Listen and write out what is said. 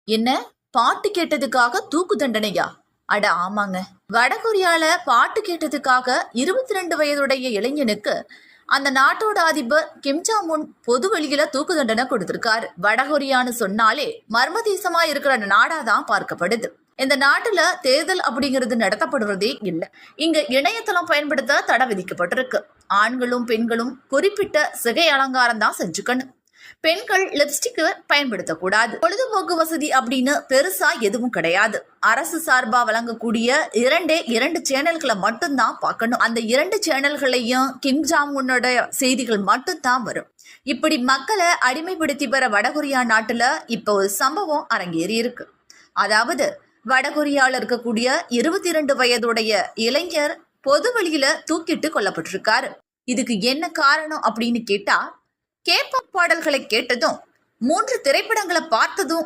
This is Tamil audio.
என்ன, பாட்டு கேட்டதுக்காக தூக்கு தண்டனையா? அட ஆமாங்க. வடகொரியால பாட்டு கேட்டதுக்காக 22 வயதுடைய இளைஞனுக்கு அந்த நாட்டோட அதிபர் கிம் ஜாங் உன் பொது வெளியில தூக்கு தண்டனை கொடுத்திருக்காரு. வடகொரியான்னு சொன்னாலே மர்ம தேசமா இருக்கிற நாடாதான் பார்க்கப்படுது. இந்த நாட்டுல தேர்தல் அப்படிங்கிறது நடத்தப்படுவதே இல்லை. இங்க இணையதளம் பயன்படுத்த தடை விதிக்கப்பட்டிருக்கு. ஆண்களும் பெண்களும் குறிப்பிட்ட சிகை அலங்காரம் தான் செஞ்சுக்கணும். பெண்கள் லிப்ஸ்டிக் பயன்படுத்தக்கூடாது. பொழுதுபோக்கு வசதி அப்படின்னு பெருசா எதுவும் கிடையாது. அரசு சார்பா வழங்கக்கூடிய இரண்டு சேனல்களை மட்டும்தான் பார்க்கணும். அந்த 2 சேனல்களையும் கிம் ஜாங் உன்னோட செய்திகள் மட்டும்தான் வரும். இப்படி மக்களை அடிமைப்படுத்தி பெற வடகொரியா நாட்டுல இப்ப ஒரு சம்பவம் அரங்கேறி இருக்கு. அதாவது வடகொரியால இருக்கக்கூடிய 22 வயதுடைய இளைஞர் பொது வெளியில தூக்கிட்டு கொல்லப்பட்டிருக்காரு. இதுக்கு என்ன காரணம் அப்படின்னு கேட்டா, கேபாப் பாடல்களை கேட்டதும் 3 திரைப்படங்களை பார்த்ததும்